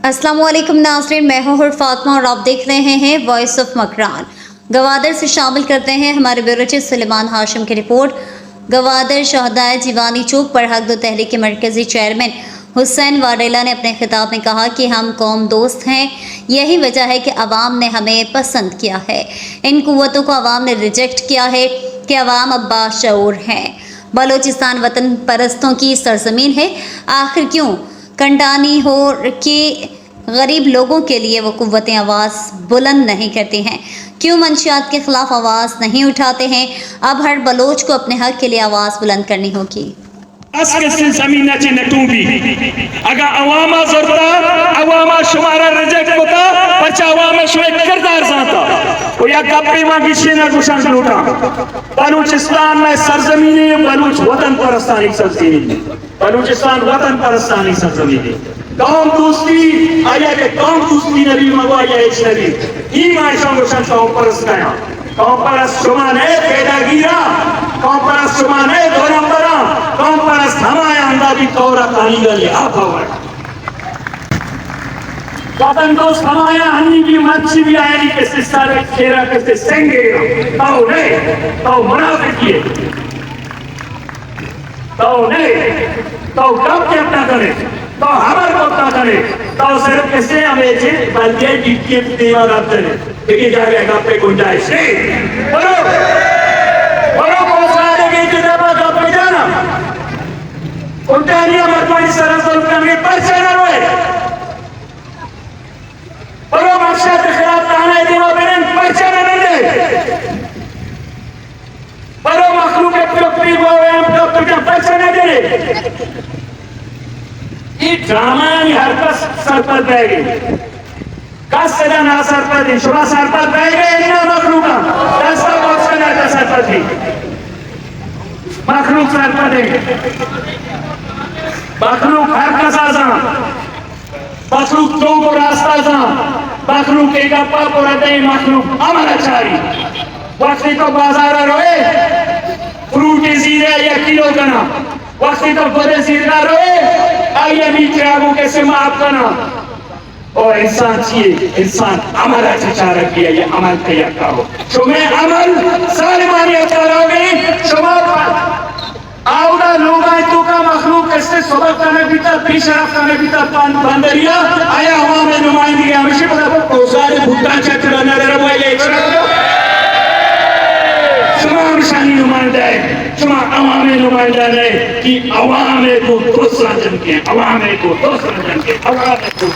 अस्सलाम वालेकुम नाज़रीन, मैं हूं फातिमा और आप देख रहे हैं वॉइस ऑफ मकरान। गवादर से शामिल करते हैं हमारे ब्यूरो चीफ सुलेमान हाशिम की रिपोर्ट। गवादर शहदाय जीवानी चौक पर हक दो तहरीक के मरकज़ी चेयरमैन हुसैन वाडेला ने अपने खिताब में कहा कि हम कौम दोस्त हैं, यही वजह है कि अवाम ने हमें पसंद किया है। इन कुव्वतों को अवाम ने रिजेक्ट किया है कि अवाम अब बाशऊर हैं। बलूचिस्तान वतन परस्तों की सरजमीन है, आखिर क्यों कंटानी हो कि गरीब लोगों के लिए वो कुव्वतें आवाज़ बुलंद नहीं करती हैं? क्यों मंशियात के ख़िलाफ़ आवाज़ नहीं उठाते हैं? अब हर बलोच को अपने हक़ के लिए आवाज़ बुलंद करनी होगी। ज़मीनाची नटूंगी अगर अवामा ज़रता अवामा शुमारा रिजेक्ट होता पचा अवामा शुए किरदार जाता और या कपड़ी मांगी शेना गुशान लूटा। बलूचिस्तान में सरजमीन है, बलूच वतन परस्तानी सरजमीन है, बलूचिस्तान वतन परस्तानी सरजमीन है। कौम दोस्ती आया के कौम दोस्ती नबी मगवाया इस नबी ही मायशा गुशान कौम परस्ताया कौम परस्त शुमाने पैदागिरा कौम परस्त शुमाने दोनंबरा कौम परस्त हमारे अंदाजी तौरा तानीगा ले आप हवा वतन दोस्त हमारे हन्नी की मच्छी भी आयनी के सिस्तारे खेरा के सेंगे ताऊ नहीं ताऊ मुनाफिकी है ताऊ नहीं ताऊ कब क्या अपना करे तो हमारे को अपना करे तो सिर्फ कैसे हमें जे बल्कि जितने देवा रखते हैं लेकिन जाके आप पे गुंजाइश नहीं बोलो बोलो कोसला देंगे जितना बात आप पे जाना उल्टानिया मरवानी सरसों करने पर चला रोए बोलो मार्शा के खिलाफ ताना देवा बहन पर चला नहीं दे बोलो मखलूक के प्रकृति को हम तो तुझे पर चला दे ये ड्रामा नहीं हर कस सर पर बैठे कस सजा ना सर पर दे शुरा सर पर बैठे इतना मखलूका दस का बहुत सजा का सर पर थी मखलूक सर पर दे मखलूक हर कस आजा मखलूक दो को रास्ता जा मखलूक एक अप्पा को रहते मखलूक हमारा चारी वक्ती तो बाजार रोए फ्रूट जीरे या किलो गना वक्ती तो बड़े जीरा रोए आइए नीचे आगू कैसे माफ करना और इंसान चाहिए इंसान हमारा चारा किया ये अमल किया का हो तुम्हें अमल सारे मानी करोगे आउदा लोग आए तो का मखलूक कैसे सबक करने बीता पेशरफ करने बीता बंदरिया आया हुआ में नुमाइंदगी हमेशा पता को सारे भुट्टा चक्र नजर वाले तमाम शानी नुमाइंदा है तमाम अवाम नुमाइंदा है कि अवाम को दोस्त जन के अवाम को दोस्त जन के अवाम को